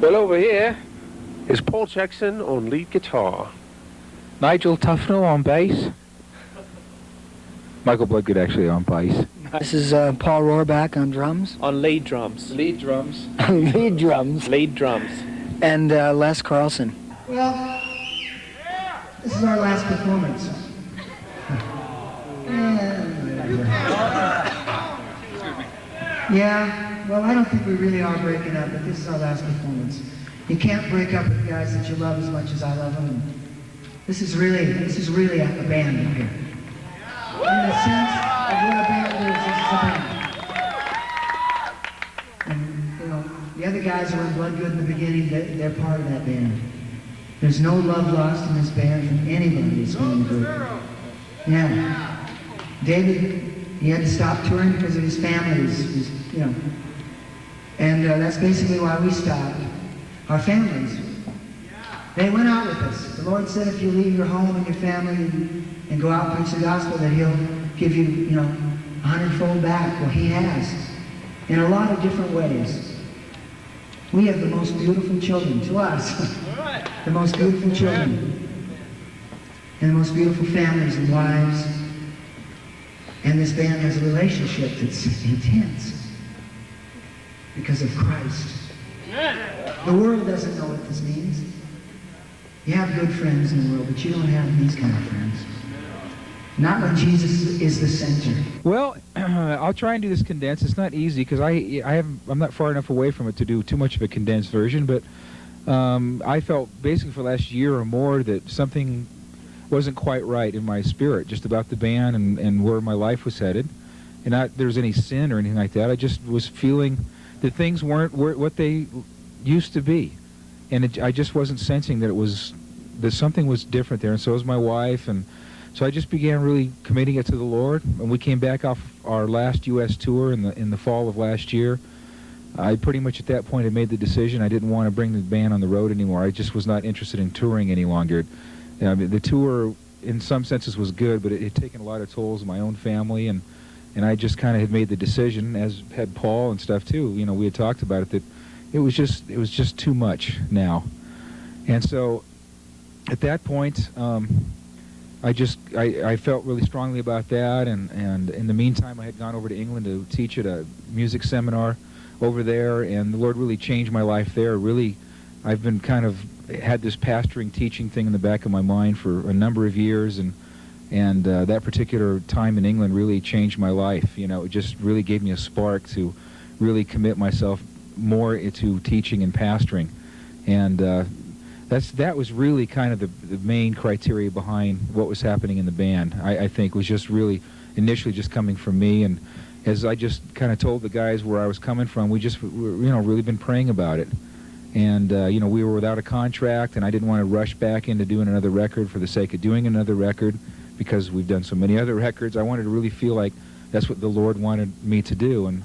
Well, over here is Paul Jackson on lead guitar. Nigel Tufnell on bass. Michael Bloodgood actually on bass. This is Paul Rohrbach on drums. On lead drums. Lead drums. Lead drums. Lead drums. And Les Carlson. Well, this is our last performance. Yeah, well, I don't think we really are breaking up, but this is our last performance. You can't break up with guys that you love as much as I love them. This is really a band up here. In the sense of what a band is, this is a band. And, you know, the other guys who were in Bloodgood in the beginning, they're part of that band. There's no love lost in this band from anybody that's been in the group. Yeah. David, he had to stop touring because of his family, you know. And that's basically why we stopped. Our families, they went out with us. The Lord said if you leave your home and your family and go out and preach the gospel, that He'll give you, you know, 100-fold back. Well, He has, in a lot of different ways. We have the most beautiful children, to us. The most beautiful children. And the most beautiful families and wives. And this band has a relationship that's intense because of Christ. The world doesn't know what this means. You have good friends in the world, but you don't have these kind of friends. Not when Jesus is the center. Well, I'll try and do this condensed. It's not easy because I'm not far enough away from it to do too much of a condensed version, but I felt basically for the last year or more that something wasn't quite right in my spirit, just about the band and where my life was headed. And not there was any sin or anything like that. I just was feeling that things weren't what they used to be. And I just wasn't sensing that something was different there. And so was my wife. And so I just began really committing it to the Lord. And we came back off our last U.S. tour in the fall of last year. I pretty much at that point had made the decision I didn't want to bring the band on the road anymore. I just was not interested in touring any longer. I mean, the tour, in some senses, was good, but it had taken a lot of tolls on my own family, and I just kind of had made the decision, as had Paul and stuff too. You know, we had talked about it, that it was just too much now. And so, at that point, I felt really strongly about that, and in the meantime, I had gone over to England to teach at a music seminar over there, and the Lord really changed my life there. Really, I've been kind of had this pastoring, teaching thing in the back of my mind for a number of years, and that particular time in England really changed my life. You know, it just really gave me a spark to really commit myself more to teaching and pastoring, and that was really kind of the main criteria behind what was happening in the band. I think was just really initially just coming from me, and as I just kind of told the guys where I was coming from, we just really been praying about it. And, we were without a contract, and I didn't want to rush back into doing another record for the sake of doing another record because we've done so many other records. I wanted to really feel like that's what the Lord wanted me to do. And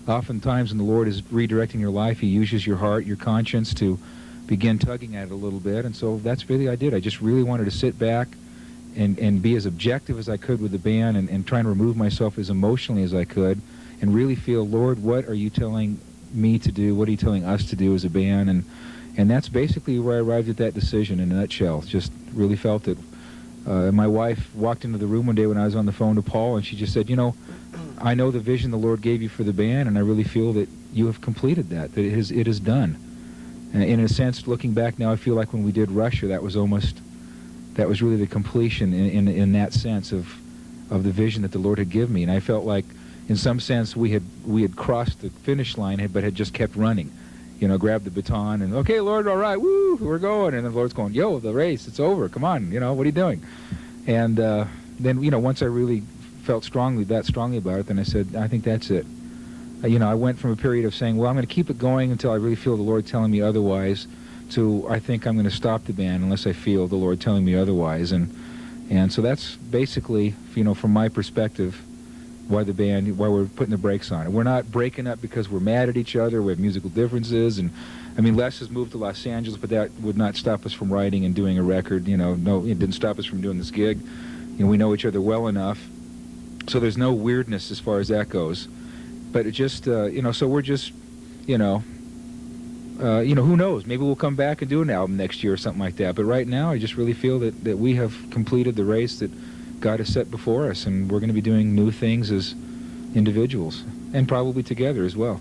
oftentimes when the Lord is redirecting your life, He uses your heart, your conscience to begin tugging at it a little bit. And so that's really what I did. I just really wanted to sit back and be as objective as I could with the band and try and remove myself as emotionally as I could and really feel, Lord, what are you telling me to do? What are you telling us to do as a band? And that's basically where I arrived at that decision in a nutshell. Just really felt it. My wife walked into the room one day when I was on the phone to Paul, and she just said, I know the vision the Lord gave you for the band, and I really feel that you have completed that it is done. And in a sense, looking back now, I feel like when we did Russia, that was really the completion in that sense of the vision that the Lord had given me. And I felt like, in some sense, we had crossed the finish line, but had just kept running. Grabbed the baton and, okay, Lord, all right, woo, we're going. And the Lord's going, yo, the race, it's over, come on, what are you doing? And then, once I really felt that strongly about it, then I said, I think that's it. I went from a period of saying, well, I'm going to keep it going until I really feel the Lord telling me otherwise, to I think I'm going to stop the band unless I feel the Lord telling me otherwise. And so that's basically, from my perspective, why we're putting the brakes on it. We're not breaking up because we're mad at each other, we have musical differences, and Les has moved to Los Angeles, but that would not stop us from writing and doing a record. No, it didn't stop us from doing this gig. We know each other well enough, so there's no weirdness as far as that goes. But it just, so we're just, who knows? Maybe we'll come back and do an album next year or something like that. But right now, I just really feel that we have completed the race that God has set before us, and we're going to be doing new things as individuals, and probably together as well.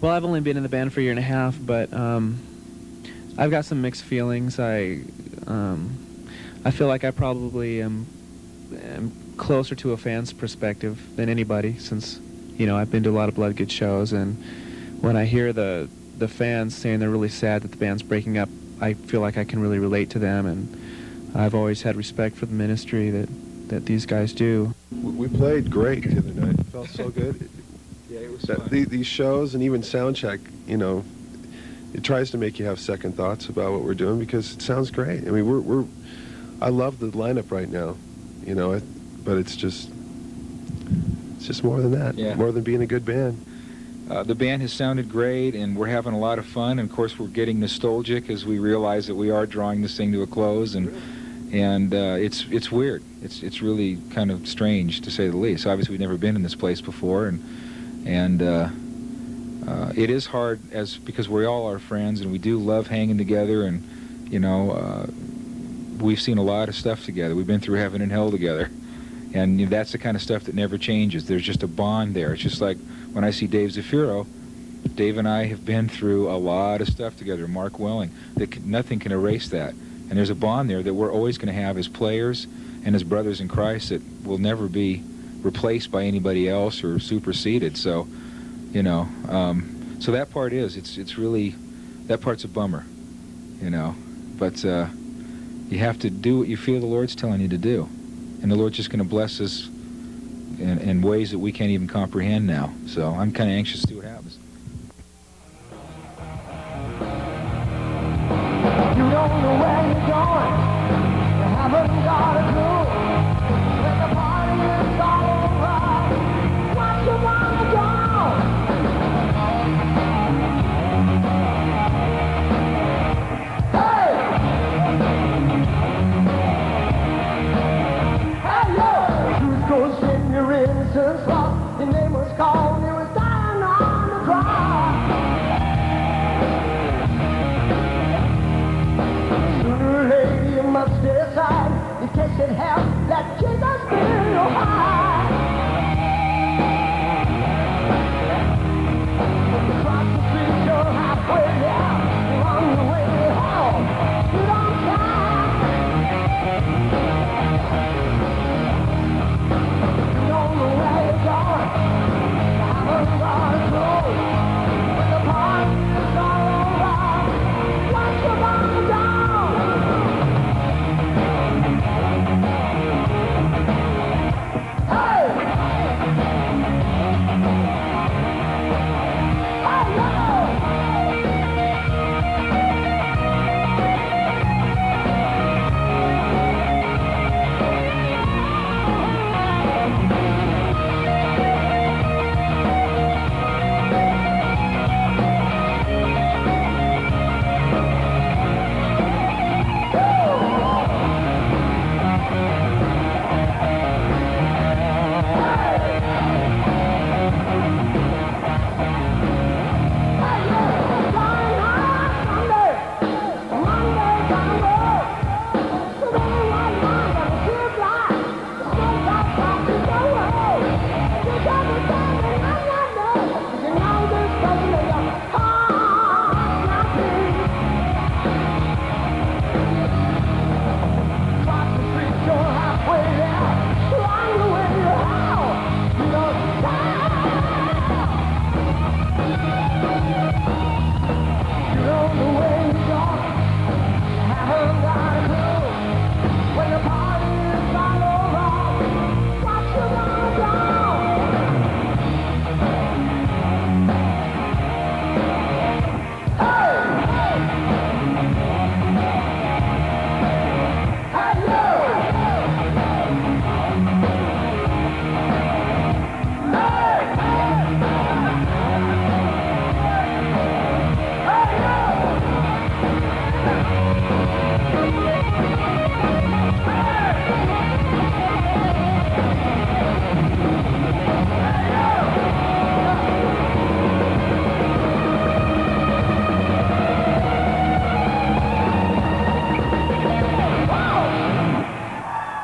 Well, I've only been in the band for a year and a half, but I've got some mixed feelings. I feel like I probably am closer to a fan's perspective than anybody, since I've been to a lot of Bloodgood shows, and when I hear the fans saying they're really sad that the band's breaking up, I feel like I can really relate to them, and I've always had respect for the ministry that these guys do. We played great the other night. It felt so good. Yeah, it was fun. These shows and even soundcheck, it tries to make you have second thoughts about what we're doing because it sounds great. I mean, I love the lineup right now, but it's just more than that. Yeah. More than being a good band. The band has sounded great, and we're having a lot of fun. And of course, we're getting nostalgic as we realize that we are drawing this thing to a close, and it's weird. It's really kind of strange, to say the least. Obviously, we've never been in this place before, and it is hard because we all are friends, and we do love hanging together, and we've seen a lot of stuff together. We've been through heaven and hell together, and that's the kind of stuff that never changes. There's just a bond there. It's just like when I see Dave Zafiro, Dave and I have been through a lot of stuff together. Mark Welling, nothing can erase that. And there's a bond there that we're always going to have as players and as brothers in Christ that will never be replaced by anybody else or superseded. So, so that part it's really, that part's a bummer, But you have to do what you feel the Lord's telling you to do. And the Lord's just going to bless us in ways that we can't even comprehend now. So I'm kind of anxious to see what happens. You don't know where you're going. You haven't got a clue. When the party is all over, what you wanna do? Hey! Hello! Truth goes in your innocence lost. Your name was called, you was dying on the cross. Sooner or later you must decide. You tasted hell.